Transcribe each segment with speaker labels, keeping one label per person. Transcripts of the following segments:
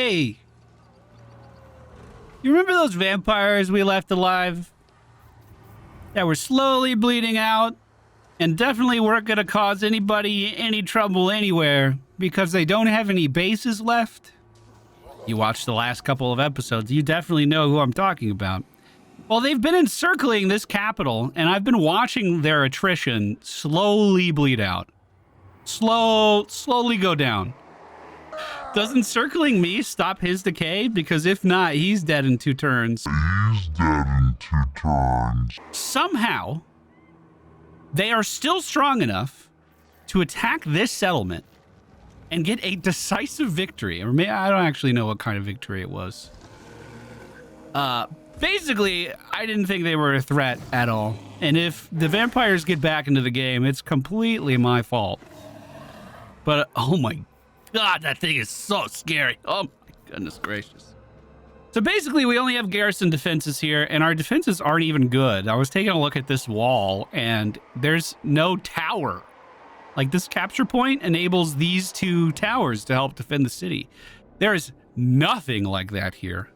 Speaker 1: Hey! You remember those vampires we left alive? That were slowly bleeding out and definitely weren't going to cause anybody any trouble anywhere because they don't have any bases left? You watched the last couple of episodes, you definitely know who I'm talking about. Well, they've been encircling this capital, and I've been watching their attrition slowly bleed out. Slowly go down. Does encircling me stop his decay? Because if not, he's dead in 2 turns. Somehow, they are still strong enough to attack this settlement and get a decisive victory. Or maybe, I don't actually know what kind of victory it was. Basically, I didn't think they were a threat at all. And if the vampires get back into the game, it's completely my fault. But, oh my God, that thing is so scary. Oh my goodness gracious. So basically, we only have garrison defenses here, and our defenses aren't even good. I was taking a look at this wall, and there's no tower. Like, this capture point enables these 2 towers to help defend the city. There is nothing like that here.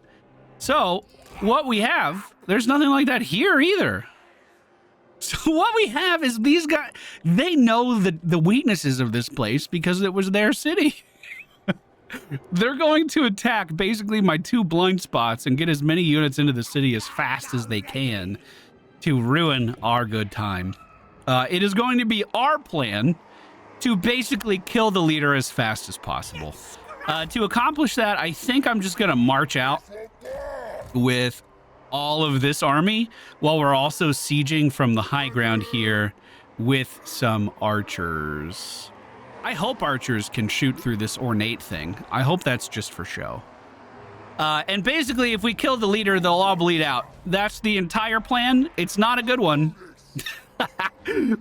Speaker 1: So, what we have, there's nothing like that here either. So what we have is these guys, they know the weaknesses of this place because it was their city. They're going to attack basically my 2 blind spots and get as many units into the city as fast as they can to ruin our good time. It is going to be our plan to basically kill the leader as fast as possible. To accomplish that, I think I'm just going to march out with all of this army while we're also sieging from the high ground here with some archers. I hope archers can shoot through this ornate thing. I hope that's just for show. And basically, if we kill the leader, they'll all bleed out. That's the entire plan. It's not a good one,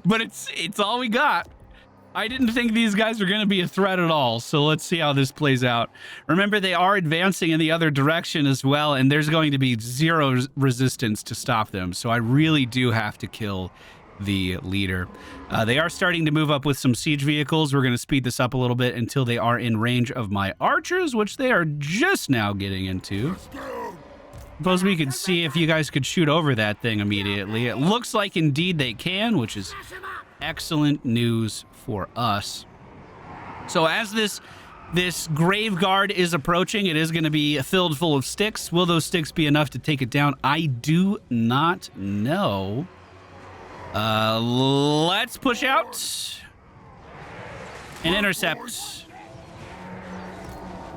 Speaker 1: but it's all we got. I didn't think these guys were going to be a threat at all, so let's see how this plays out. Remember, they are advancing in the other direction as well, and there's going to be 0 resistance to stop them, so I really do have to kill the leader. They are starting to move up with some siege vehicles. We're going to speed this up a little bit until they are in range of my archers, which they are just now getting into. Suppose we could see if you guys could shoot over that thing immediately. It looks like indeed they can, which is excellent news for us. So as this grave guard is approaching, it is going to be filled full of sticks. Will those sticks be enough to take it down? I do not know. Let's push out and intercept.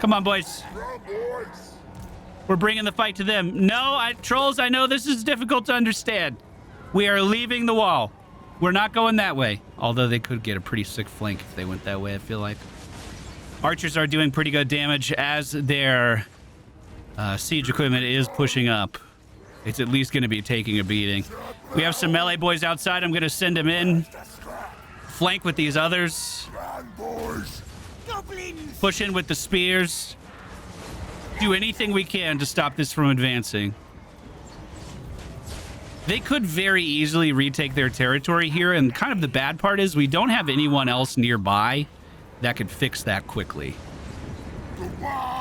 Speaker 1: Come on, boys. We're bringing the fight to them. No, trolls, I know this is difficult to understand. We are leaving the wall. We're not going that way. Although they could get a pretty sick flank if they went that way, I feel like. Archers are doing pretty good damage as their siege equipment is pushing up. It's at least going to be taking a beating. We have some melee boys outside. I'm going to send them in. Flank with these others. Push in with the spears. Do anything we can to stop this from advancing. They could very easily retake their territory here, and kind of the bad part is we don't have anyone else nearby that could fix that quickly.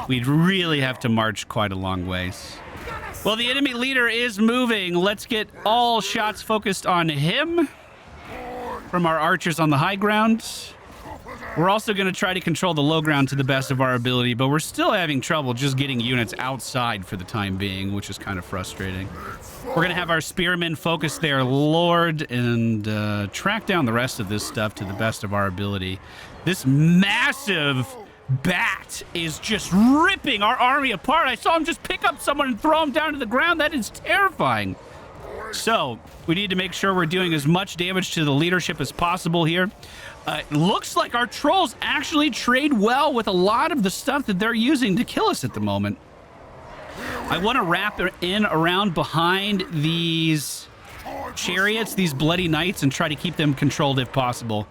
Speaker 1: We'd really have to march quite a long ways. Well, the enemy leader is moving. Let's get all shots focused on him from our archers on the high ground. We're also going to try to control the low ground to the best of our ability, but we're still having trouble just getting units outside for the time being, which is kind of frustrating. We're going to have our spearmen focus their lord and track down the rest of this stuff to the best of our ability. This massive bat is just ripping our army apart. I saw him just pick up someone and throw him down to the ground. That is terrifying. So we need to make sure we're doing as much damage to the leadership as possible here. It looks like our trolls actually trade well with a lot of the stuff that they're using to kill us at the moment. I want to wrap in around behind these chariots, these bloody knights, and try to keep them controlled if possible.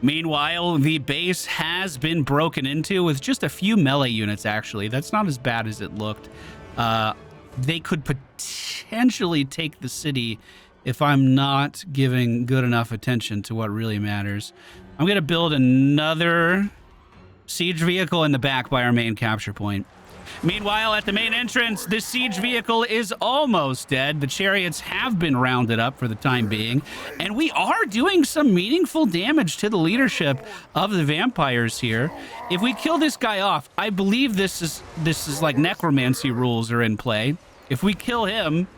Speaker 1: Meanwhile, the base has been broken into with just a few melee units, actually. That's not as bad as it looked. They could potentially take the city if I'm not giving good enough attention to what really matters. I'm going to build another siege vehicle in the back by our main capture point. Meanwhile, at the main entrance, this siege vehicle is almost dead. The chariots have been rounded up for the time being, and we are doing some meaningful damage to the leadership of the vampires here. If we kill this guy off, I believe this is like necromancy rules are in play. If we kill him,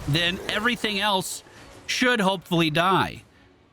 Speaker 1: then everything else should hopefully die.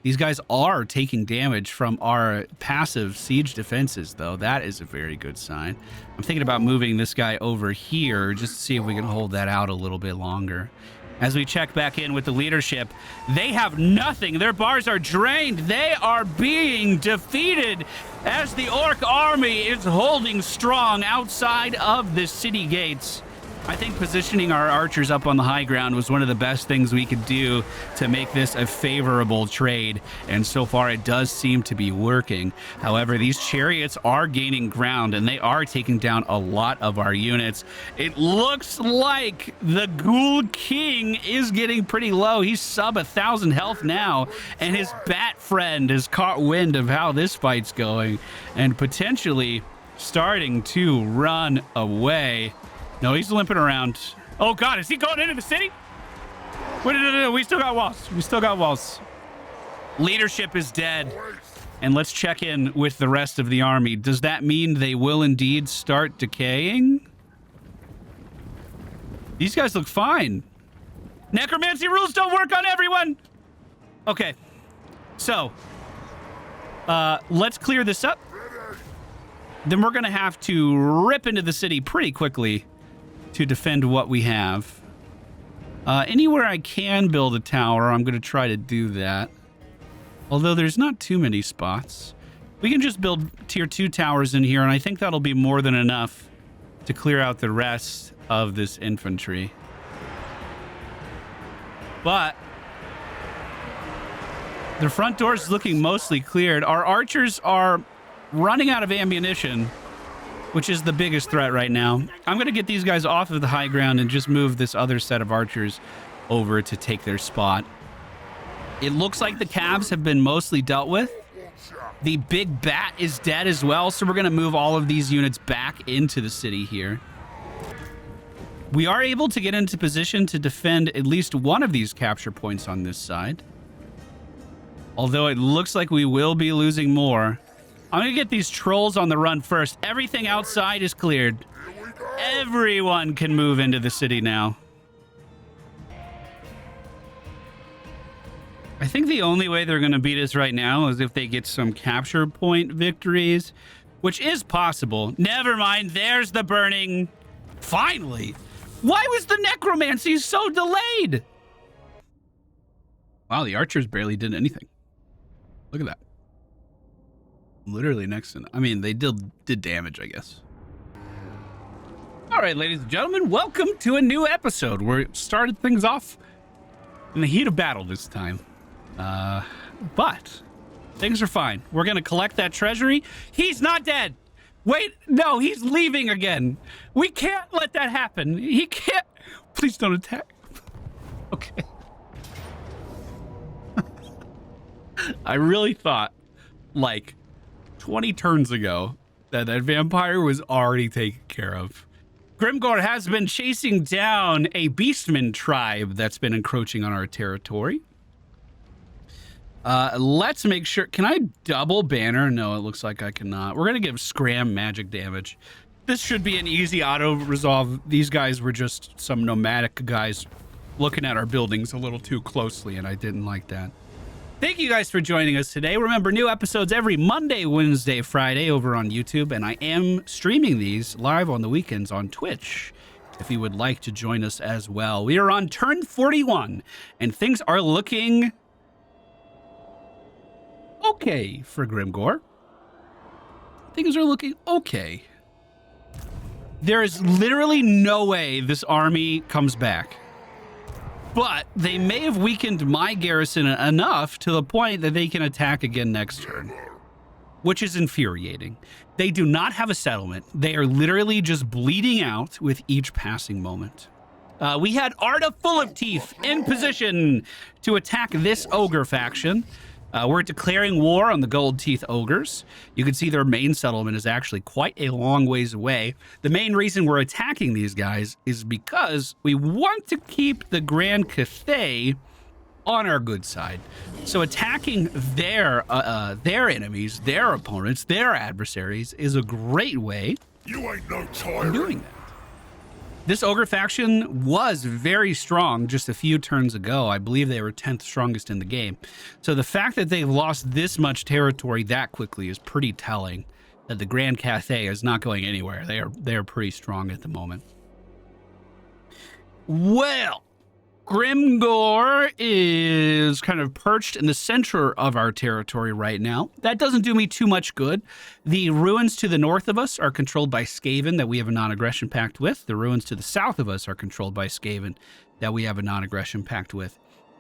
Speaker 1: These guys are taking damage from our passive siege defenses, though. That is a very good sign. I'm thinking about moving this guy over here just to see if we can hold that out a little bit longer. As we check back in with the leadership, they have nothing. Their bars are drained. They are being defeated as the orc army is holding strong outside of the city gates. I think positioning our archers up on the high ground was one of the best things we could do to make this a favorable trade, and so far it does seem to be working. However, these chariots are gaining ground, and they are taking down a lot of our units. It looks like the Ghoul King is getting pretty low. He's sub 1,000 health now, and his bat friend has caught wind of how this fight's going and potentially starting to run away. No, he's limping around. Oh, God, is he going into the city? Wait, no, we still got walls. We still got walls. Leadership is dead. And let's check in with the rest of the army. Does that mean they will indeed start decaying? These guys look fine. Necromancy rules don't work on everyone. Okay. So, let's clear this up. Then we're going to have to rip into the city pretty quickly to defend what we have. Anywhere I can build a tower, I'm going to try to do that. Although there's not too many spots. We can just build tier 2 towers in here, and I think that'll be more than enough to clear out the rest of this infantry. But the front door is looking mostly cleared. Our archers are running out of ammunition, which is the biggest threat right now. I'm going to get these guys off of the high ground and just move this other set of archers over to take their spot. It looks like the calves have been mostly dealt with. The big bat is dead as well, so we're going to move all of these units back into the city here. We are able to get into position to defend at least one of these capture points on this side. Although it looks like we will be losing more. I'm going to get these trolls on the run first. Everything outside is cleared. Everyone can move into the city now. I think the only way they're going to beat us right now is if they get some capture point victories, which is possible. Never mind. There's the burning. Finally. Why was the necromancy so delayed? Wow, the archers barely did anything. Look at that. Literally next to... I mean, they did damage, I guess. All right, ladies and gentlemen, welcome to a new episode. We started things off in the heat of battle this time. But things are fine. We're going to collect that treasury. He's not dead. Wait, no, he's leaving again. We can't let that happen. He can't... Please don't attack. Okay. I really thought, like... 20 turns ago that vampire was already taken care of. Grimgore has been chasing down a beastman tribe that's been encroaching on our territory. Let's make sure. Can I double banner? No, it looks like I cannot. We're going to give Scram magic damage. This should be an easy auto resolve. These guys were just some nomadic guys looking at our buildings a little too closely, and I didn't like that. Thank you guys for joining us today. Remember, new episodes every Monday, Wednesday, Friday over on YouTube, and I am streaming these live on the weekends on Twitch if you would like to join us as well. We are on turn 41, and things are looking okay for Grimgore. Things are looking okay. There is literally no way this army comes back. But they may have weakened my garrison enough to the point that they can attack again next turn, which is infuriating. They do not have a settlement. They are literally just bleeding out with each passing moment. We had Arda Full of Teeth in position to attack this ogre faction. We're declaring war on the Gold Teeth Ogres. You can see their main settlement is actually quite a long ways away. The main reason we're attacking these guys is because we want to keep the Grand Cathay on our good side. So attacking their enemies, their opponents, their adversaries is a great way of doing that. This ogre faction was very strong just a few turns ago. I believe they were 10th strongest in the game. So the fact that they've lost this much territory that quickly is pretty telling that the Grand Cathay is not going anywhere. They are pretty strong at the moment. Well, Grimgore is kind of perched in the center of our territory right now. That doesn't do me too much good. The ruins to the north of us are controlled by Skaven that we have a non-aggression pact with. The ruins to the south of us are controlled by Skaven that we have a non-aggression pact with.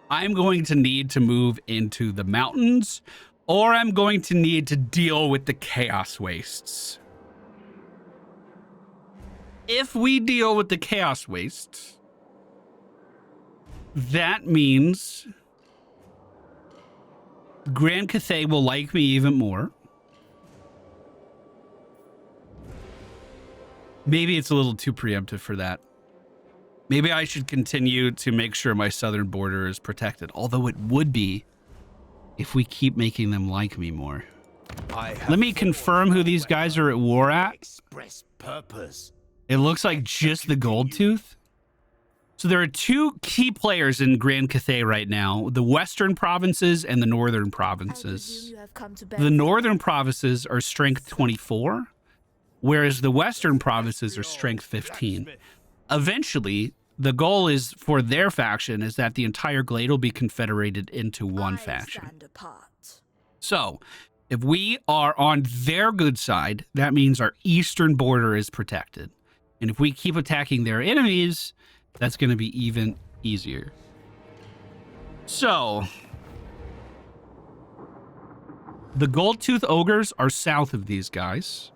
Speaker 1: I'm going to need to move into the mountains, or I'm going to need to deal with the Chaos Wastes. If we deal with the Chaos Wastes, that means Grand Cathay will like me even more. Maybe it's a little too preemptive for that. Maybe I should continue to make sure my southern border is protected, although it would be if we keep making them like me more. Let me confirm who these guys are at war at. It looks like just the Goldtooth. So there are two key players in Grand Cathay right now, the Western provinces and the Northern provinces. The Northern provinces are strength 24, whereas the Western provinces are strength 15. Eventually, the goal is for their faction is that the entire Glade will be confederated into one faction. So if we are on their good side, that means our eastern border is protected. And if we keep attacking their enemies, that's going to be even easier. So, the Goldtooth Ogres are south of these guys.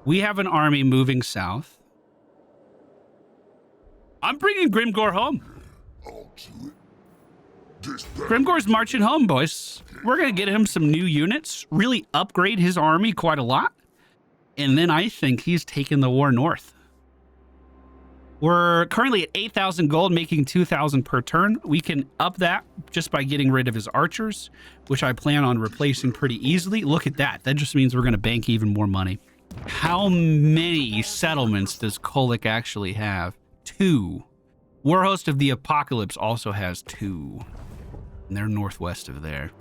Speaker 1: We have an army moving south. I'm bringing Grimgore home. Grimgore's marching home, boys. We're going to get him some new units, really upgrade his army quite a lot. And then I think he's taking the war north. We're currently at 8,000 gold, making 2,000 per turn. We can up that just by getting rid of his archers, which I plan on replacing pretty easily. Look at that. That just means we're going to bank even more money. How many settlements does Kolick actually have? 2. Warhost of the Apocalypse also has 2. And they're northwest of there.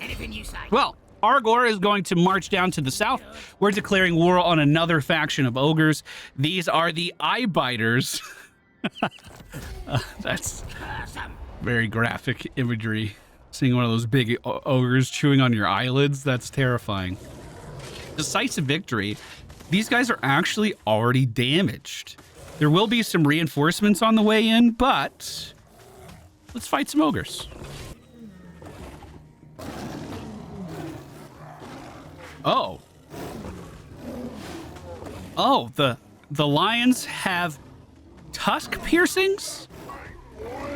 Speaker 2: Anything you say.
Speaker 1: Well, Argor is going to march down to the south. We're declaring war on another faction of ogres. These are the Eyebiters. That's very graphic imagery. Seeing one of those big ogres chewing on your eyelids, that's terrifying. Decisive victory. These guys are actually already damaged. There will be some reinforcements on the way in, but let's fight some ogres. Oh. Oh, the lions have tusk piercings?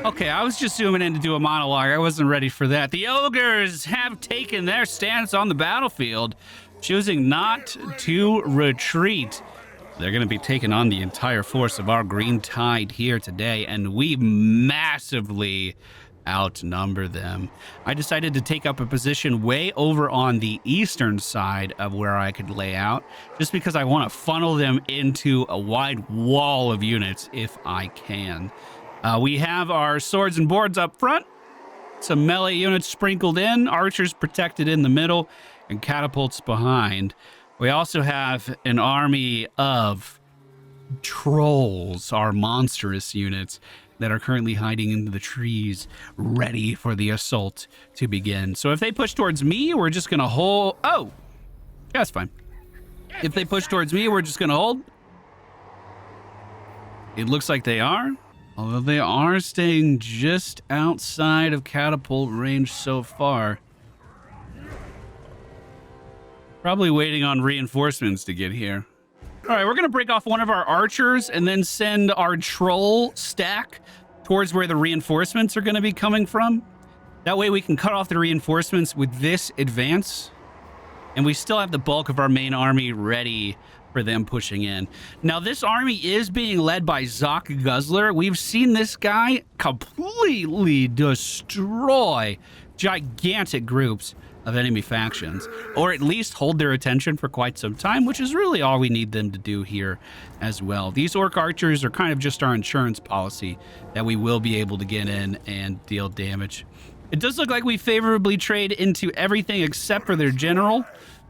Speaker 1: Okay, I was just zooming in to do a monologue. I wasn't ready for that. The ogres have taken their stance on the battlefield, choosing not to retreat. They're going to be taking on the entire force of our Green Tide here today, and we massively outnumber them. I decided to take up a position way over on the eastern side of where I could lay out, just because I want to funnel them into a wide wall of units if I can. We have our swords and boards up front, some melee units sprinkled in, archers protected in the middle, and catapults behind. We also have an army of trolls, our monstrous units, that are currently hiding into the trees, ready for the assault to begin. So if they push towards me, we're just going to hold. Oh, yeah, that's fine. If they push towards me, we're just going to hold. It looks like they are, although they are staying just outside of catapult range so far. Probably waiting on reinforcements to get here. All right, we're going to break off one of our archers and then send our troll stack towards where the reinforcements are going to be coming from. That way we can cut off the reinforcements with this advance, and we still have the bulk of our main army ready for them pushing in. Now, this army is being led by Zoc Guzzler. We've seen this guy completely destroy gigantic groups of enemy factions, or at least hold their attention for quite some time, which is really all we need them to do here as well. These orc archers are kind of just our insurance policy that we will be able to get in and deal damage. It does look like we favorably trade into everything except for their general,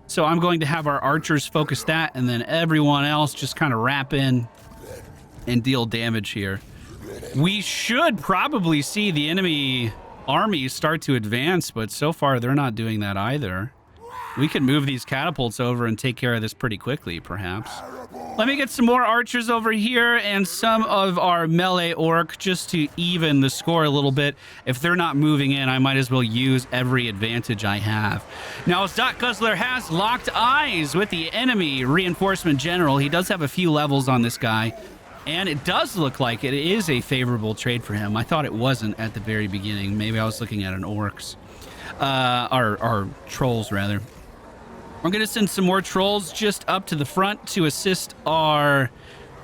Speaker 1: so I'm going to have our archers focus that, and then everyone else just kind of wrap in and deal damage here. We should probably see the enemy armies start to advance, but so far they're not doing that either. We can move these catapults over and take care of this pretty quickly, perhaps. Let me get some more archers over here and some of our melee orc just to even the score a little bit. If they're not moving in, I might as well use every advantage I have. Now, Zoc Guzzler has locked eyes with the enemy reinforcement general. He does have a few levels on this guy, and it does look like it is a favorable trade for him. I thought it wasn't at the very beginning. Maybe I was looking at an orcs. Or trolls, rather. I'm going to send some more trolls just up to the front to assist our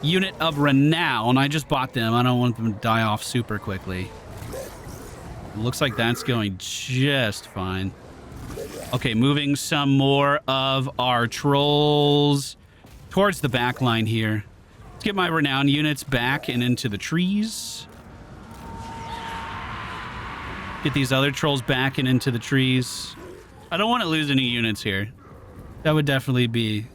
Speaker 1: unit of renown. I just bought them. I don't want them to die off super quickly. It looks like that's going just fine. Okay, moving some more of our trolls towards the back line here. Let's get my renown units back and into the trees. Get these other trolls back and into the trees. I don't want to lose any units here. That would definitely be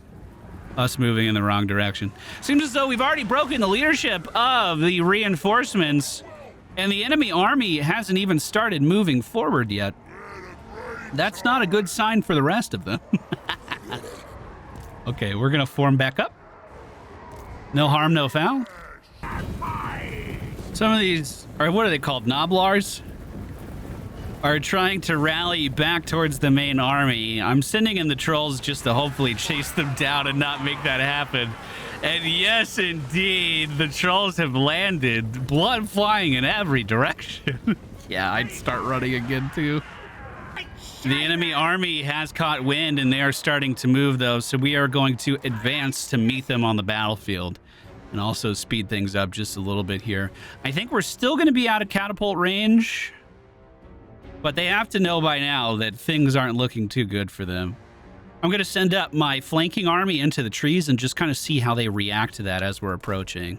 Speaker 1: us moving in the wrong direction. Seems as though we've already broken the leadership of the reinforcements, and the enemy army hasn't even started moving forward yet. That's not a good sign for the rest of them. Okay, we're going to form back up. No harm, no foul. Some of these, or what are they called, Noblars, are trying to rally back towards the main army. I'm sending in the trolls just to hopefully chase them down and not make that happen. And yes, indeed, the trolls have landed, blood flying in every direction. Yeah, I'd start running again, too. The enemy army has caught wind, and they are starting to move, though, so we are going to advance to meet them on the battlefield and also speed things up just a little bit here. I think we're still going to be out of catapult range, but they have to know by now that things aren't looking too good for them. I'm going to send up my flanking army into the trees and just kind of see how they react to that as we're approaching.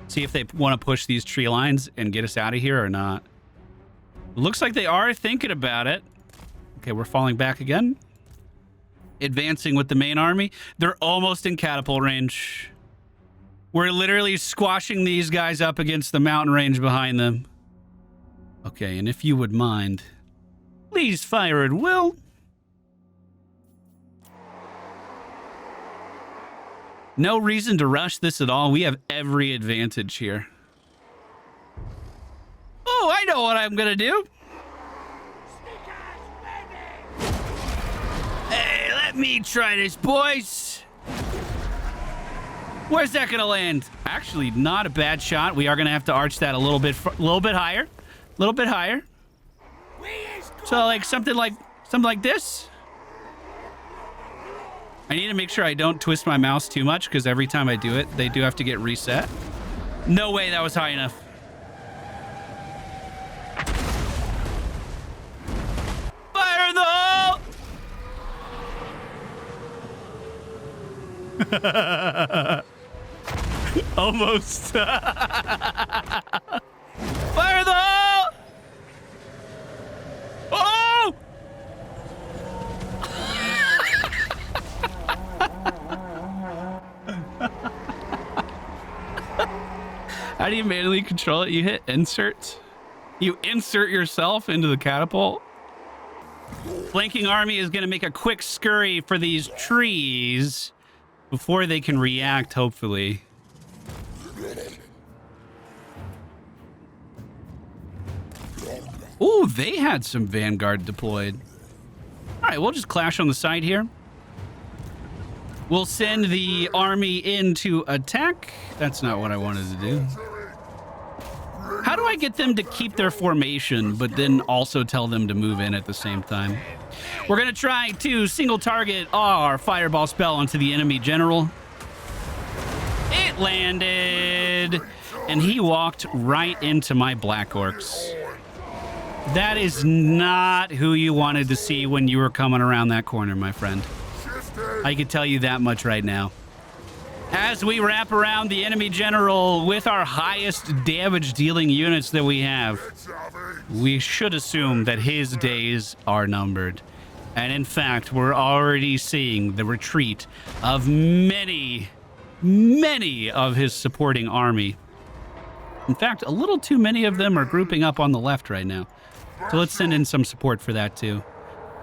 Speaker 1: See if they want to push these tree lines and get us out of here or not. Looks like they are thinking about it. Okay, we're falling back again. Advancing with the main army. They're almost in catapult range. We're literally squashing these guys up against the mountain range behind them. Okay, and if you would mind, please fire at will. No reason to rush this at all. We have every advantage here. Oh, I know what I'm gonna do. Hey, let me try this, boys. Where's that gonna land? Actually, not a bad shot. We are gonna have to arch that a little bit higher. A little bit higher. So like something like this. I need to make sure I don't twist my mouse too much, because every time I do it, they do have to get reset. No way that was high enough. Fire in the hole! Almost. Fire the hole! Oh! How do you manually control it? You hit insert. You insert yourself into the catapult. Flanking army is going to make a quick scurry for these trees before they can react, hopefully. Ooh, they had some Vanguard deployed. All right, we'll just clash on the side here. We'll send the army in to attack. That's not what I wanted to do. How do I get them to keep their formation, but then also tell them to move in at the same time? We're going to try to single target our fireball spell onto the enemy general. It landed, and he walked right into my black orcs. That is not who you wanted to see when you were coming around that corner, my friend. I can tell you that much right now. As we wrap around the enemy general with our highest damage dealing units that we have, we should assume that his days are numbered. And in fact, we're already seeing the retreat of many of his supporting army. In fact, a little too many of them are grouping up on the left right now. So let's send in some support for that too.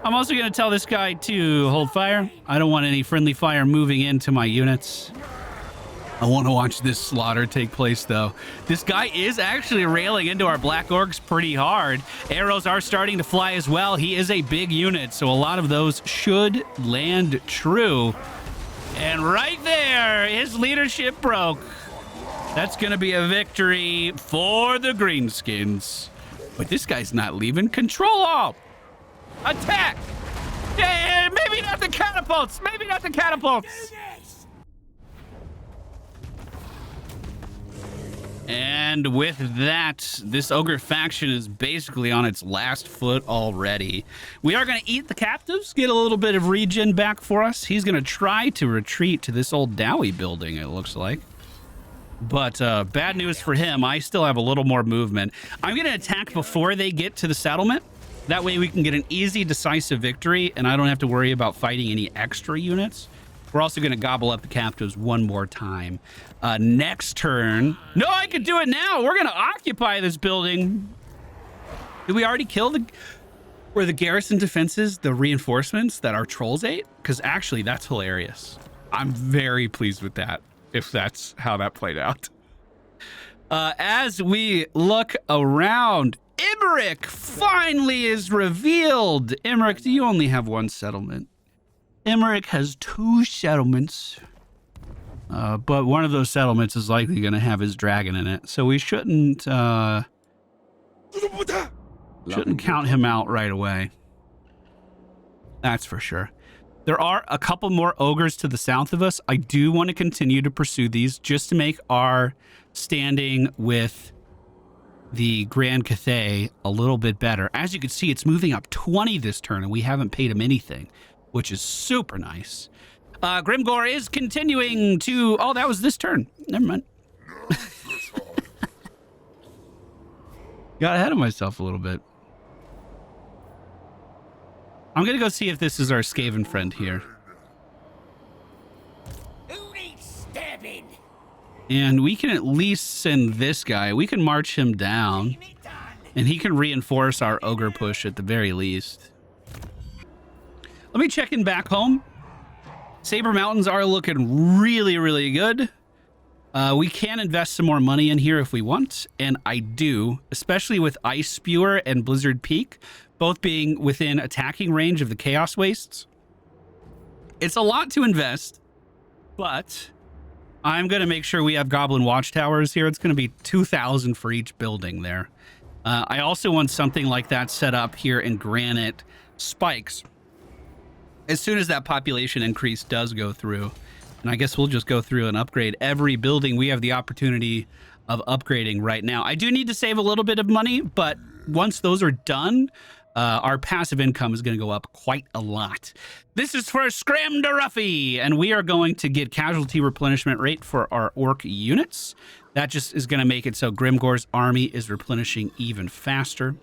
Speaker 1: I'm also going to tell this guy to hold fire. I don't want any friendly fire moving into my units. I want to watch this slaughter take place, though. This guy is actually railing into our black orcs pretty hard. Arrows are starting to fly as well. He is a big unit, so a lot of those should land true. And right there, his leadership broke. That's going to be a victory for the Greenskins. But this guy's not leaving. Control all. Attack. Yeah, maybe not the catapults. Maybe not the catapults. And with that, this ogre faction is basically on its last foot already. We are going to eat the captives, get a little bit of regen back for us. He's going to try to retreat to this old Dowie building, it looks like. But bad news for him, I still have a little more movement. I'm going to attack before they get to the settlement. That way we can get an easy, decisive victory, and I don't have to worry about fighting any extra units. We're also going to gobble up the captives one more time. Next turn. No, I could do it now. We're going to occupy this building. Did we already kill the garrison defenses, the reinforcements that our trolls ate? Because actually, that's hilarious. I'm very pleased with that, if that's how that played out. As we look around, Emmerich finally is revealed. Emmerich, do you only have one settlement? Emmerich has 2 settlements, but one of those settlements is likely going to have his dragon in it, so we shouldn't count him out right away. That's for sure. There are a couple more ogres to the south of us. I do want to continue to pursue these just to make our standing with the Grand Cathay a little bit better. As you can see, it's moving up 20 this turn, and we haven't paid him anything, which is super nice. Grimgore is continuing to... Oh, that was this turn. Never mind. Got ahead of myself a little bit. I'm going to go see if this is our Skaven friend here.
Speaker 2: Who needs stabbing?
Speaker 1: And we can at least send this guy. We can march him down. And he can reinforce our ogre push at the very least. Let me check in back home. Saber Mountains are looking really, really good. We can invest some more money in here if we want, and I do, especially with Ice Spewer and Blizzard Peak, both being within attacking range of the Chaos Wastes. It's a lot to invest, but I'm going to make sure we have Goblin Watchtowers here. It's going to be 2,000 for each building there. I also want something like that set up here in Granite Spikes as soon as that population increase does go through. And I guess we'll just go through and upgrade every building we have the opportunity of upgrading right now. I do need to save a little bit of money, but once those are done, our passive income is going to go up quite a lot. This is for Scramdaruffy, and we are going to get casualty replenishment rate for our orc units. That just is going to make it so Grimgore's army is replenishing even faster.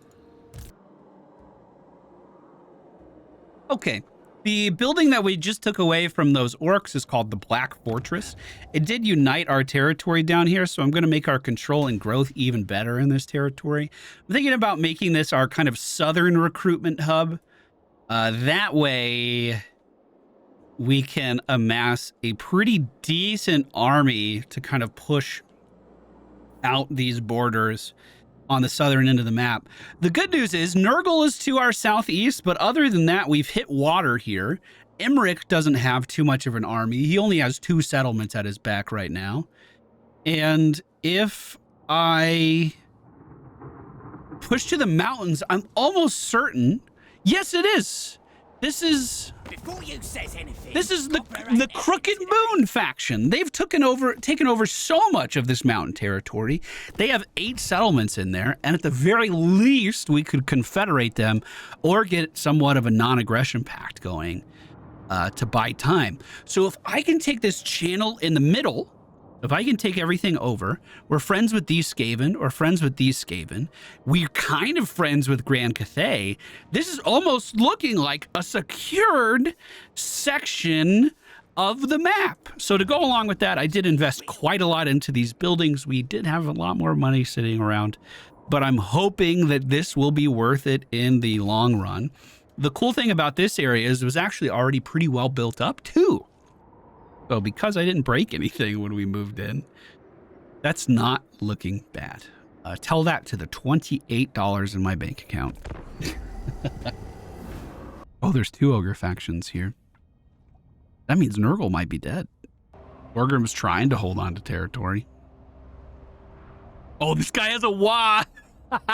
Speaker 1: Okay. The building that we just took away from those orcs is called the Black Fortress. It did unite our territory down here, so I'm going to make our control and growth even better in this territory. I'm thinking about making this our kind of southern recruitment hub. That way, we can amass a pretty decent army to kind of push out these borders on the southern end of the map. The good news is Nurgle is to our southeast, but other than that, we've hit water here. Emmerich doesn't have too much of an army. He only has 2 settlements at his back right now. And if I Push to the mountains. I'm almost certain. Yes, it is. This is
Speaker 2: Before you says anything,
Speaker 1: the Crooked Moon faction. They've taken over so much of this mountain territory. They have 8 settlements in there, and at the very least, we could confederate them or get somewhat of a non-aggression pact going to buy time. So if I can take this channel in the middle, if I can take everything over, we're friends with these Skaven or friends with these Skaven. We're kind of friends with Grand Cathay. This is almost looking like a secured section of the map. So to go along with that, I did invest quite a lot into these buildings. We did have a lot more money sitting around, but I'm hoping that this will be worth it in the long run. The cool thing about this area is it was actually already pretty well built up too. So because I didn't break anything when we moved in, that's not looking bad. Tell that to the $28 in my bank account. Oh, there's 2 ogre factions here. That means Nurgle might be dead. Orgrim's trying to hold on to territory. Oh, this guy has a wah. Uh-oh.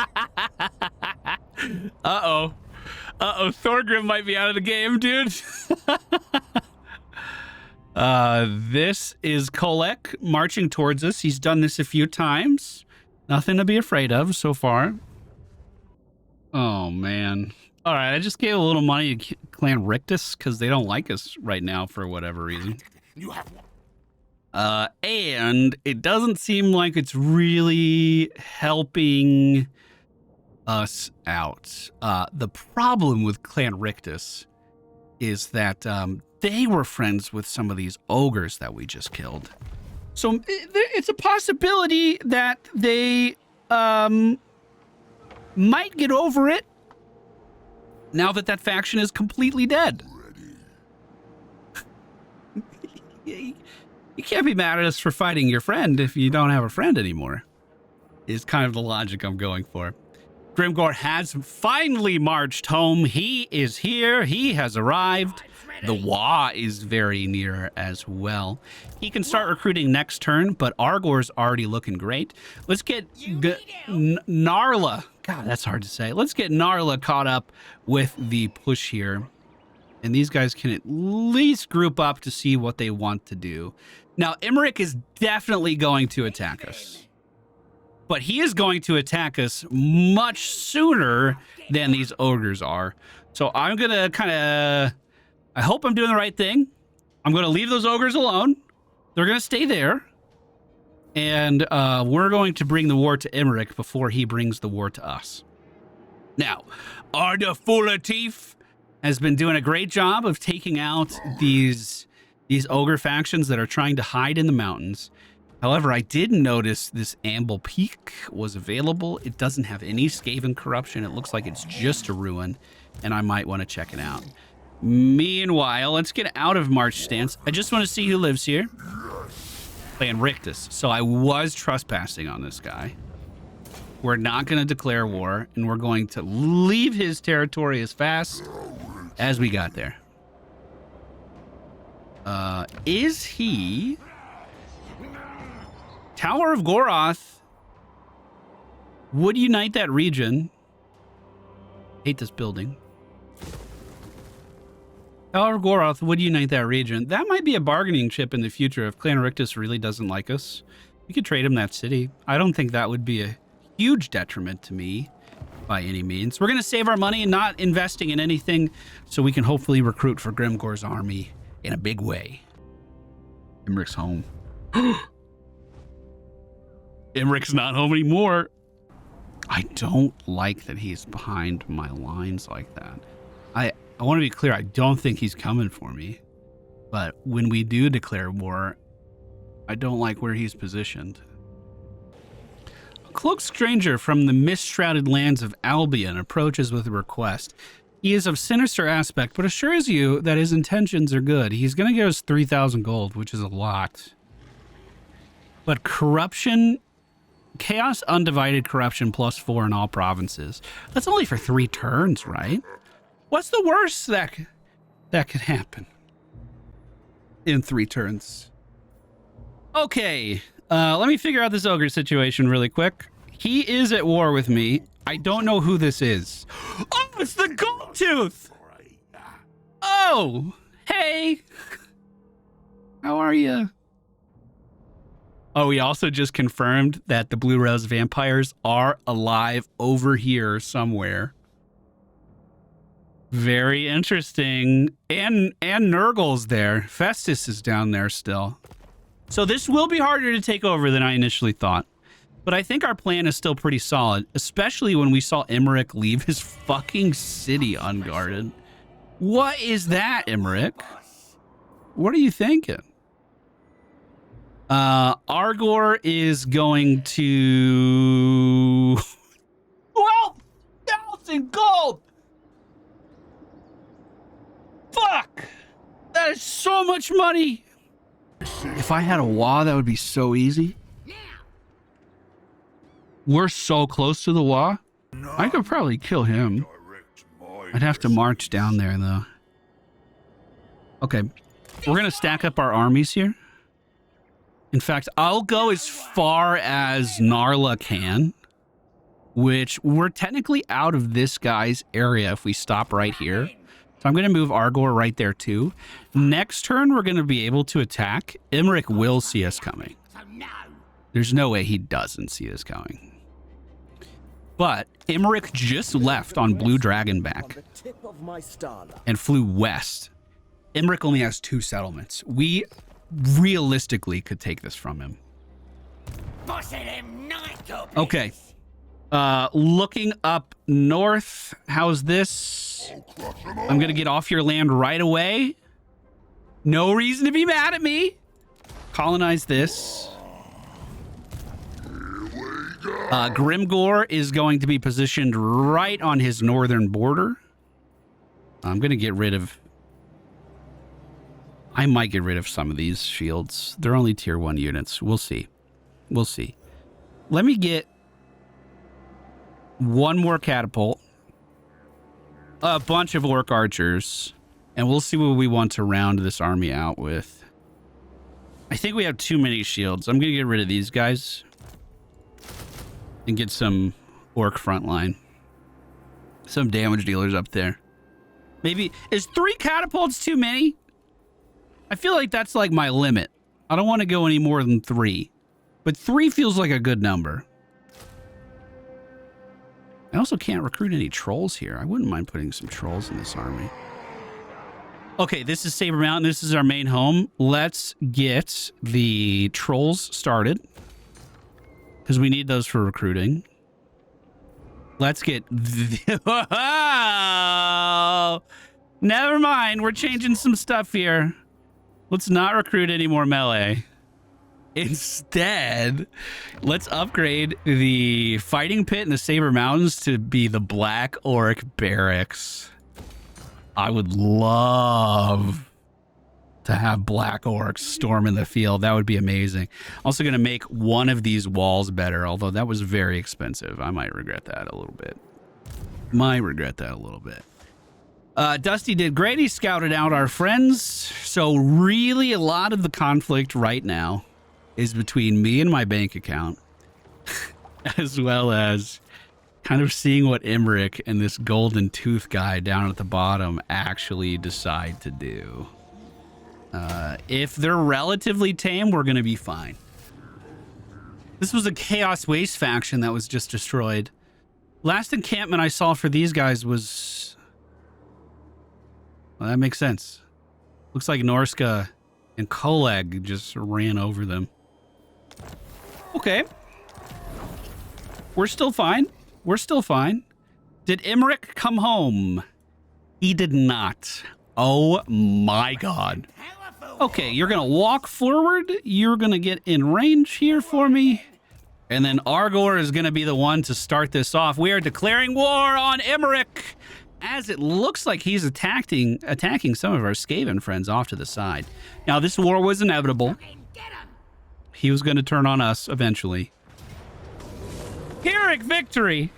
Speaker 1: Uh-oh, Thorgrim might be out of the game, dude. This is Kolek marching towards us. He's done this a few times. Nothing to be afraid of so far. Oh, man. All right, I just gave a little money to Clan Rictus because they don't like us right now for whatever reason.
Speaker 2: You have one.
Speaker 1: And it doesn't seem like it's really helping us out. The problem with Clan Rictus is that they were friends with some of these ogres that we just killed. So it's a possibility that they might get over it now that that faction is completely dead. You can't be mad at us for fighting your friend if you don't have a friend anymore, is kind of the logic I'm going for. Grimgore has finally marched home. He is here. He has arrived. The Wa is very near as well. He can start recruiting next turn, but Argor's already looking great. Let's get Narla. God, that's hard to say. Let's get Narla caught up with the push here. And these guys can at least group up to see what they want to do. Now, Imric is definitely going to attack us. But he is going to attack us much sooner than these ogres are. So I'm going to kind of... I hope I'm doing the right thing. I'm going to leave those ogres alone. They're going to stay there. And we're going to bring the war to Imric before he brings the war to us. Now, Arda Fulatif has been doing a great job of taking out these ogre factions that are trying to hide in the mountains. However, I did notice this Amble Peak was available. It doesn't have any Skaven corruption. It looks like it's just a ruin, and I might want to check it out. Meanwhile, let's get out of March stance. I just want to see who lives here. Clan Rictus. So I was trespassing on this guy. We're not going to declare war, and we're going to leave his territory as fast as we got there. Is he... Tower of Goroth would unite that region. Hate this building. Tower of Goroth would unite that region. That might be a bargaining chip in the future if Clan Rictus really doesn't like us. We could trade him that city. I don't think that would be a huge detriment to me by any means. We're going to save our money and not investing in anything so we can hopefully recruit for Grimgore's army in a big way. Imric's home. Imric's not home anymore. I don't like that he's behind my lines like that. I want to be clear, I don't think he's coming for me. But when we do declare war, I don't like where he's positioned. A cloaked stranger from the mist-shrouded lands of Albion approaches with a request. He is of sinister aspect, but assures you that his intentions are good. He's going to give us 3,000 gold, which is a lot. But corruption... Chaos Undivided Corruption +4 in all provinces. That's only for 3 turns, right? What's the worst that could happen in 3 turns? Okay, let me figure out this ogre situation really quick. He is at war with me. I don't know who this is. Oh, it's the Gold Tooth! Oh, hey. How are you? Oh, he also just confirmed that the Blue Rose vampires are alive over here somewhere. Very interesting. And Nurgle's there. Festus is down there still. So this will be harder to take over than I initially thought. But I think our plan is still pretty solid, especially when we saw Emmerich leave his fucking city unguarded. What is that, Emmerich? What are you thinking? Argor is going to 12,000 gold. Fuck! That is so much money. If I had a WA, that would be so easy. We're so close to the WA. I could probably kill him. I'd have to march down there, though. Okay. We're going to stack up our armies here. In fact, I'll go as far as Narla can, which we're technically out of this guy's area if we stop right here. So I'm going to move Argor right there, too. Next turn, we're going to be able to attack. Emmerich will see us coming. There's no way he doesn't see us coming. But Emmerich just left on Blue Dragonback and flew west. Emmerich only has 2 settlements. We realistically could take this from him. Okay. Looking up north. How's this? I'm going to get off your land right away. No reason to be mad at me. Colonize this. Grimgore is going to be positioned right on his northern border. I'm going to get rid of... I might get rid of some of these shields. They're only tier 1 units. We'll see. We'll see. Let me get one more catapult, a bunch of orc archers, and we'll see what we want to round this army out with. I think we have too many shields. I'm going to get rid of these guys and get some orc frontline. Some damage dealers up there. Maybe... Is 3 catapults too many? I feel like that's like my limit. I don't want to go any more than 3. But 3 feels like a good number. I also can't recruit any trolls here. I wouldn't mind putting some trolls in this army. Okay, this is Saber Mountain. This is our main home. Let's get the trolls started, because we need those for recruiting. Let's get... Never mind. We're changing some stuff here. Let's not recruit any more melee. Instead, let's upgrade the fighting pit in the Saber Mountains to be the Black Orc Barracks. I would love to have Black Orcs storm in the field. That would be amazing. Also going to make one of these walls better, although that was very expensive. I might regret that a little bit. Dusty did great. He scouted out our friends. So really a lot of the conflict right now is between me and my bank account, as well as kind of seeing what Emmerich and this golden tooth guy down at the bottom actually decide to do. If they're relatively tame, we're going to be fine. This was a Chaos Waste faction that was just destroyed. Last encampment I saw for these guys was... Well, that makes sense. Looks like Norska and Koleg just ran over them. Okay. We're still fine. We're still fine. Did Emmerich come home? He did not. Oh my god. Okay, you're going to walk forward. You're going to get in range here for me. And then Argor is going to be the one to start this off. We are declaring war on Emmerich, as it looks like he's attacking some of our Skaven friends off to the side. Now, this war was inevitable. He was going to turn on us eventually. Pyrrhic victory.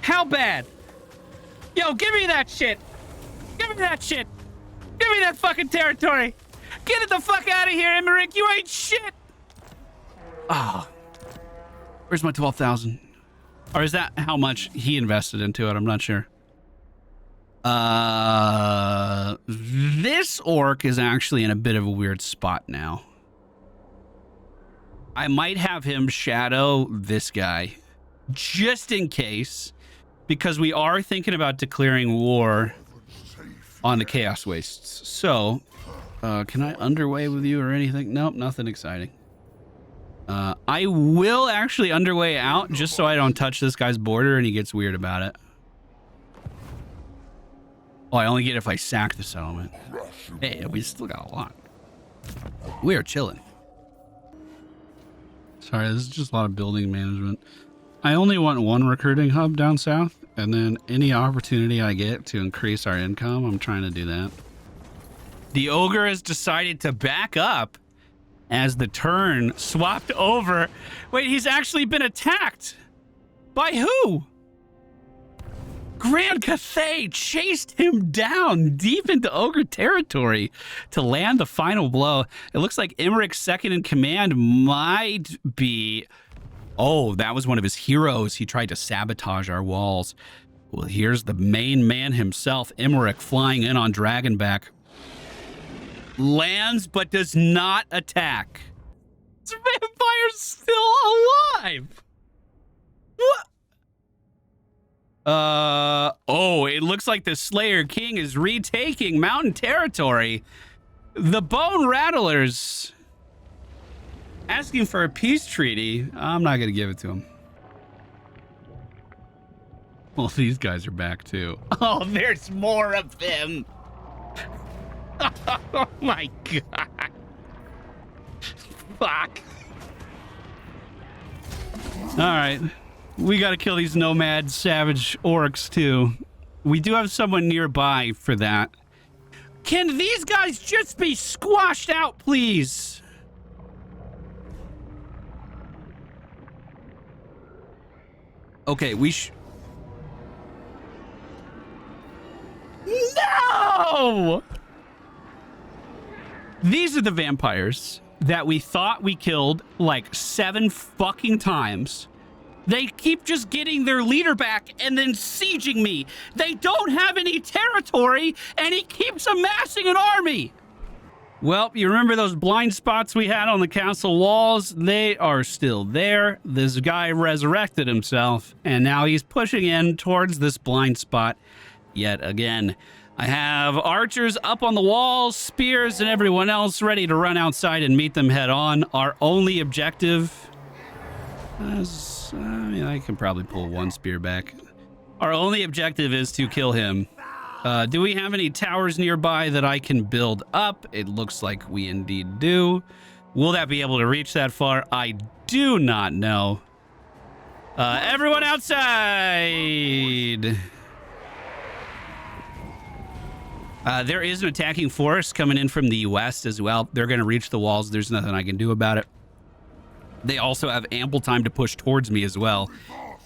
Speaker 1: How bad? Yo, give me that shit. Give me that shit. Give me that fucking territory. Get it the fuck out of here, Emmerich. You ain't shit. Ah. Oh. Where's my 12,000? Or is that how much he invested into it? I'm not sure. This orc is actually in a bit of a weird spot now. I might have him shadow this guy just in case, because we are thinking about declaring war on the Chaos Wastes. So, can I underway with you or anything? Nope, nothing exciting. I will actually underway out just so I don't touch this guy's border and he gets weird about it. Oh, I only get it if I sack the settlement. Hey, we still got a lot. We are chilling. Sorry, this is just a lot of building management. I only want one recruiting hub down south, and then any opportunity I get to increase our income, I'm trying to do that. The ogre has decided to back up as the turn swapped over. Wait, he's actually been attacked. By who? Grand Cathay chased him down deep into ogre territory to land the final blow. It looks like Emmerich's second in command might be... Oh, that was one of his heroes. He tried to sabotage our walls. Well, here's the main man himself, Emmerich, flying in on Dragonback. Lands, but does not attack. This vampire's still alive. What? Oh, it looks like the Slayer King is retaking mountain territory. The Bone Rattlers asking for a peace treaty. I'm not going to give it to him. Well, these guys are back too. Oh, there's more of them. Oh my God. Fuck. All right. We got to kill these nomad savage orcs too. We do have someone nearby for that. Can these guys just be squashed out, please? Okay, No! These are the vampires that we thought we killed like 7 fucking times. They keep just getting their leader back and then sieging me. They don't have any territory, and he keeps amassing an army. Well, you remember those blind spots we had on the castle walls? They are still there. This guy resurrected himself, and now he's pushing in towards this blind spot yet again. I have archers up on the walls, spears, and everyone else ready to run outside and meet them head on. Our only objective is, I can probably pull one spear back. Our only objective is to kill him. Do we have any towers nearby that I can build up? It looks like we indeed do. Will that be able to reach that far? I do not know. Everyone outside! There is an attacking force coming in from the west as well. They're going to reach the walls. There's nothing I can do about it. They also have ample time to push towards me as well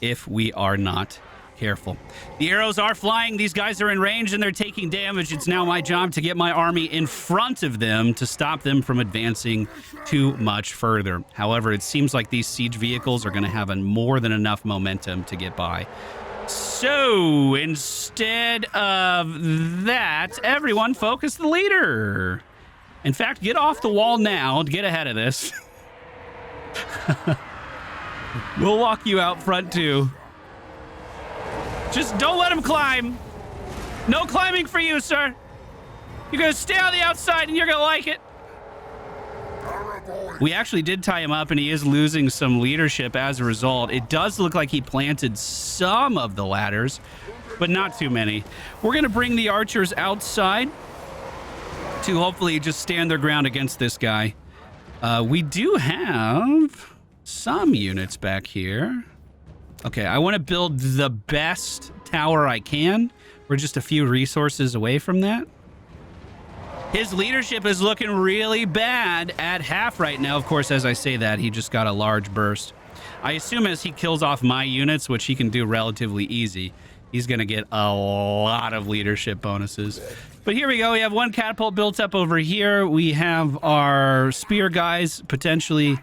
Speaker 1: if we are not careful. The arrows are flying. These guys are in range and they're taking damage. It's now my job to get my army in front of them to stop them from advancing too much further. However, it seems like these siege vehicles are going to have more than enough momentum to get by. So instead of that, everyone focus the leader. In fact, get off the wall now to get ahead of this. We'll walk you out front too. Just don't let him climb. No climbing for you, sir. You're gonna stay on the outside and you're gonna like it. We actually did tie him up and he is losing some leadership as a result. It does look like he planted some of the ladders, but not too many. We're gonna bring the archers outside to hopefully just stand their ground against this guy. We do have some units back here. Okay, I want to build the best tower I can. We're just a few resources away from that. His leadership is looking really bad at half right now. Of course, as I say that, he just got a large burst. I assume as he kills off my units, which he can do relatively easy, he's going to get a lot of leadership bonuses. But here we go. We have one catapult built up over here. We have our spear guys potentially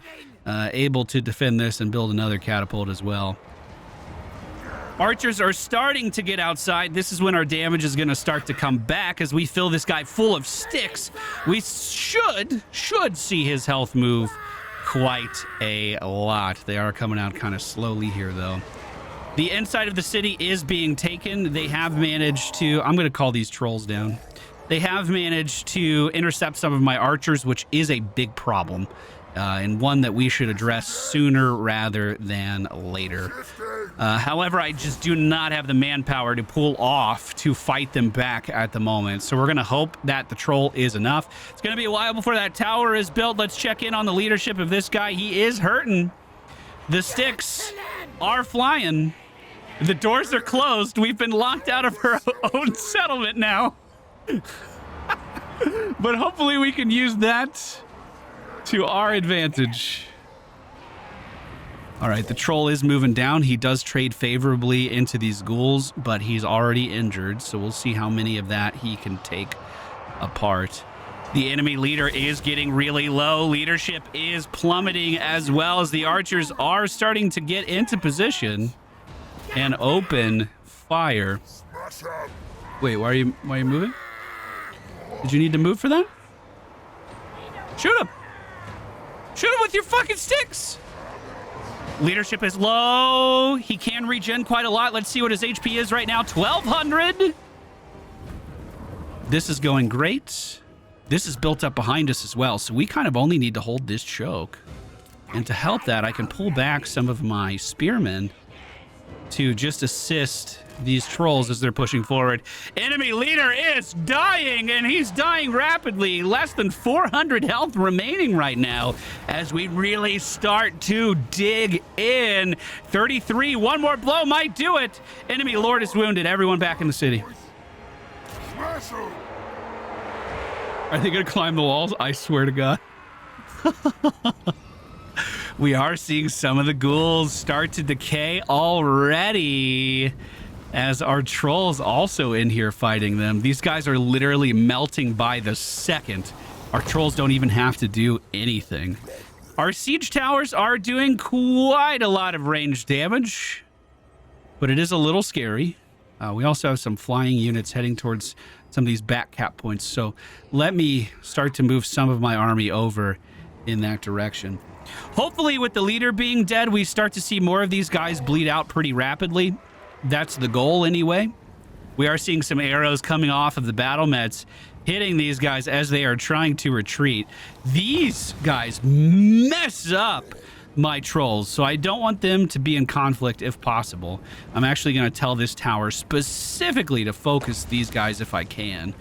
Speaker 1: able to defend this and build another catapult as well. Archers are starting to get outside. This is when our damage is going to start to come back as we fill this guy full of sticks. We should see his health move quite a lot. They are coming out kind of slowly here, though. The inside of the city is being taken. They have managed to... I'm going to call these trolls down. They have managed to intercept some of my archers, which is a big problem. And one that we should address sooner rather than later. However, I just do not have the manpower to pull off to fight them back at the moment. So we're going to hope that the troll is enough. It's going to be a while before that tower is built. Let's check in on the leadership of this guy. He is hurting. The sticks are flying. The doors are closed. We've been locked out of our own settlement now. But hopefully we can use that to our advantage. All right, the troll is moving down. He does trade favorably into these ghouls, but he's already injured, so we'll see how many of that he can take apart. The enemy leader is getting really low. Leadership is plummeting as well as the archers are starting to get into position and open fire. Wait, why are you moving? Did you need to move for that? Shoot him! Shoot him with your fucking sticks! Leadership is low. He can regen quite a lot. Let's see what his HP is right now. 1,200. This is going great. This is built up behind us as well, so we kind of only need to hold this choke. And to help that, I can pull back some of my spearmen to just assist these trolls as they're pushing forward. Enemy leader is dying, and he's dying rapidly. Less than 400 health remaining right now as we really start to dig in. 33, one more blow might do it. Enemy lord is wounded. Everyone back in the city. Are they going to climb the walls? I swear to God. We are seeing some of the ghouls start to decay already, as our trolls also in here fighting them. These guys are literally melting by the second. Our trolls don't even have to do anything. Our siege towers are doing quite a lot of ranged damage, but it is a little scary. We also have some flying units heading towards some of these back cap points, so let me start to move some of my army over in that direction. Hopefully, with the leader being dead, we start to see more of these guys bleed out pretty rapidly. That's the goal anyway. We are seeing some arrows coming off of the battle meds, hitting these guys as they are trying to retreat. These guys mess up my trolls, so I don't want them to be in conflict if possible. I'm actually going to tell this tower specifically to focus these guys if I can,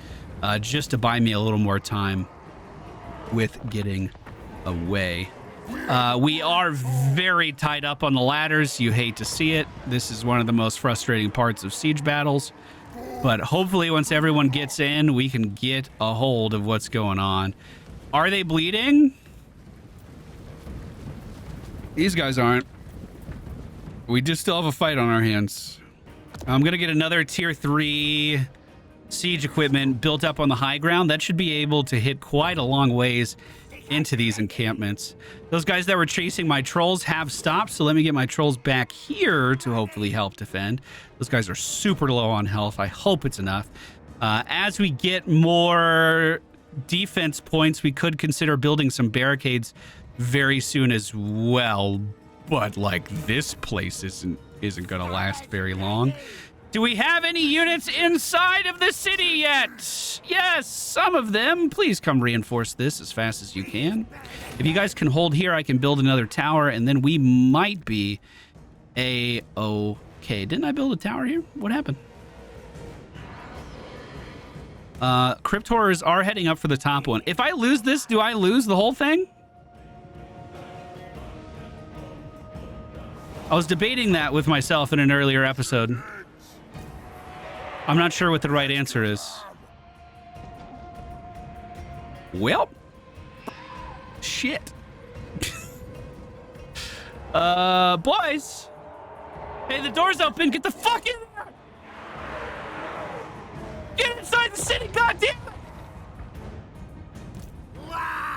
Speaker 1: just to buy me a little more time with getting away. We are very tied up on the ladders. You hate to see it. This is one of the most frustrating parts of siege battles. But hopefully once everyone gets in, we can get a hold of what's going on. Are they bleeding? These guys aren't. We do still have a fight on our hands. I'm going to get another tier 3 siege equipment built up on the high ground. That should be able to hit quite a long ways into these encampments. Those guys that were chasing my trolls have stopped, so let me get my trolls back here to hopefully help defend. Those guys are super low on health. I hope it's enough. As we get more defense points, we could consider building some barricades very soon as well, but like this place isn't gonna last very long. Do we have any units inside of the city yet? Yes, some of them. Please come reinforce this as fast as you can. If you guys can hold here, I can build another tower, and then we might be a-okay. Didn't I build a tower here? What happened? Crypt Horrors are heading up for the top one. If I lose this, do I lose the whole thing? I was debating that with myself in an earlier episode. I'm not sure what the right answer is. Well, shit. Boys. Hey, the door's open. Get the fuck in there. Get inside the city, goddamn it.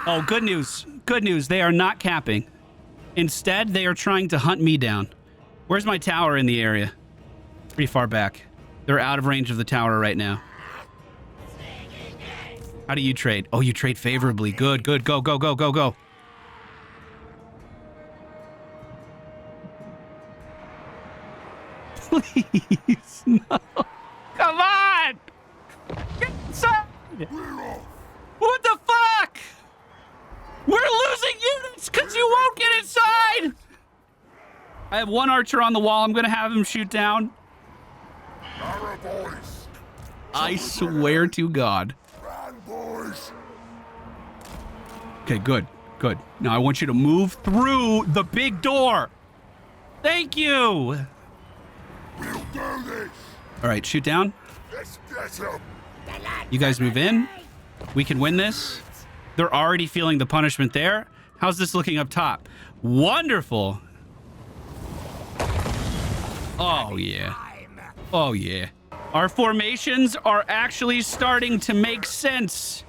Speaker 1: Oh, good news. Good news. They are not capping. Instead, they are trying to hunt me down. Where's my tower in the area? Pretty far back. They're out of range of the tower right now. How do you trade? Oh, you trade favorably. Good, good. Go, go, go, go, go. Please, no. Come on! Get inside! What the fuck? We're losing units because you won't get inside! I have one archer on the wall. I'm going to have him shoot down. I swear to God. Okay, good, good. Now I want you to move through the big door. Thank you.
Speaker 3: We'll do this.
Speaker 1: All right, shoot down.
Speaker 3: Let's get him.
Speaker 1: You guys move in. We can win this. They're already feeling the punishment there. How's this looking up top? Wonderful. Oh, yeah. Oh, yeah. Our formations are actually starting to make sense.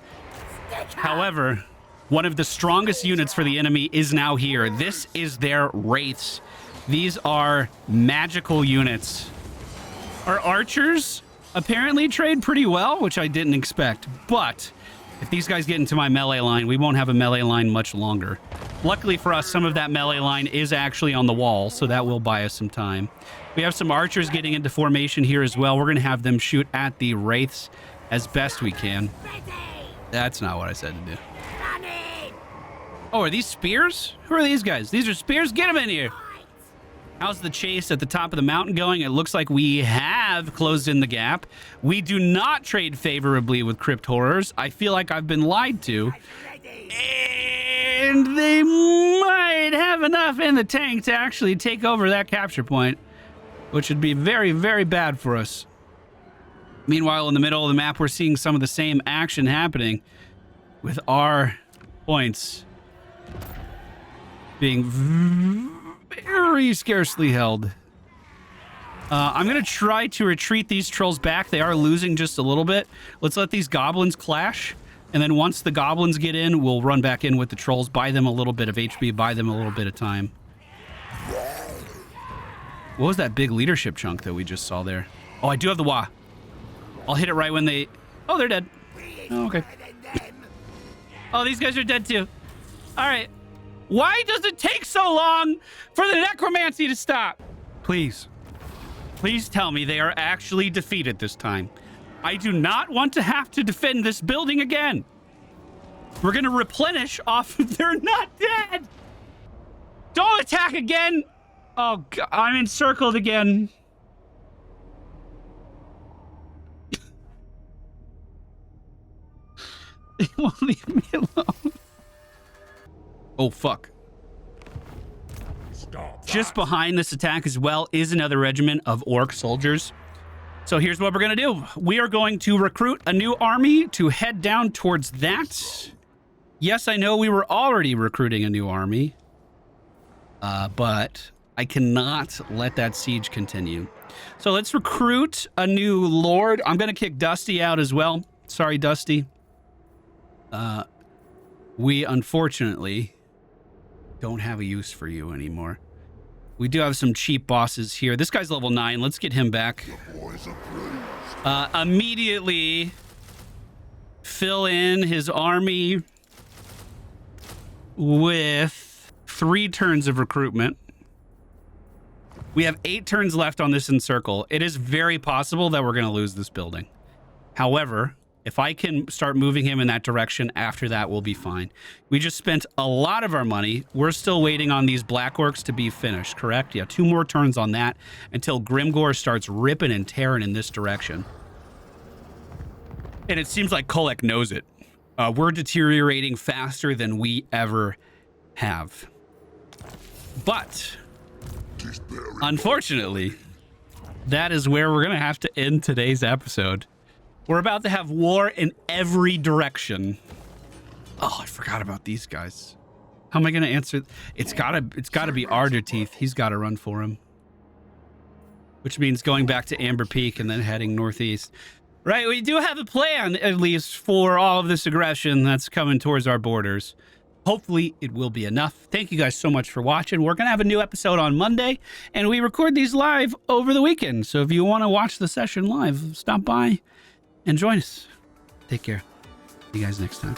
Speaker 1: However, one of the strongest units for the enemy is now here. This is their wraiths. These are magical units. Our archers apparently trade pretty well, which I didn't expect. But if these guys get into my melee line, we won't have a melee line much longer. Luckily for us, some of that melee line is actually on the wall, so that will buy us some time. We have some archers getting into formation here as well. We're going to have them shoot at the wraiths as best we can. That's not what I said to do. Oh, are these spears? Who are these guys? These are spears? Get them in here. How's the chase at the top of the mountain going? It looks like we have closed in the gap. We do not trade favorably with crypt horrors. I feel like I've been lied to. And they might have enough in the tank to actually take over that capture point, which would be very, very bad for us. Meanwhile, in the middle of the map, we're seeing some of the same action happening with our points being very scarcely held. I'm going to try to retreat these trolls back. They are losing just a little bit. Let's let these goblins clash. And then once the goblins get in, we'll run back in with the trolls, buy them a little bit of HP, buy them a little bit of time. What was that big leadership chunk that we just saw there? Oh, I do have the Wah. I'll hit it right when they... Oh, they're dead. Oh, okay. Oh, these guys are dead too. All right. Why does it take so long for the necromancy to stop? Please. Please tell me they are actually defeated this time. I do not want to have to defend this building again. We're going to replenish off of they're not dead. Don't attack again. Oh, God, I'm encircled again. They won't leave me alone. Oh, fuck. Just behind this attack as well is another regiment of orc soldiers. So here's what we're going to do. We are going to recruit a new army to head down towards that. Yes, I know we were already recruiting a new army. But I cannot let that siege continue. So let's recruit a new lord. I'm going to kick Dusty out as well. Sorry, Dusty. We unfortunately don't have a use for you anymore. We do have some cheap bosses here. This guy's level 9. Let's get him back. Immediately fill in his army with 3 turns of recruitment. We have 8 turns left on this encircle. It is very possible that we're going to lose this building. However, if I can start moving him in that direction, after that, we'll be fine. We just spent a lot of our money. We're still waiting on these black orcs to be finished, correct? Yeah, 2 more turns on that until Grimgore starts ripping and tearing in this direction. And it seems like Kolek knows it. We're deteriorating faster than we ever have. But, unfortunately, that is where we're going to have to end today's episode. We're about to have war in every direction. Oh, I forgot about these guys. How am I going to answer? It's gotta be Arderteeth. He's got to run for him. Which means going back to Amber Peak and then heading northeast. Right, we do have a plan, at least, for all of this aggression that's coming towards our borders. Hopefully it will be enough. Thank you guys so much for watching. We're going to have a new episode on Monday, and we record these live over the weekend. So if you want to watch the session live, stop by and join us. Take care. See you guys next time.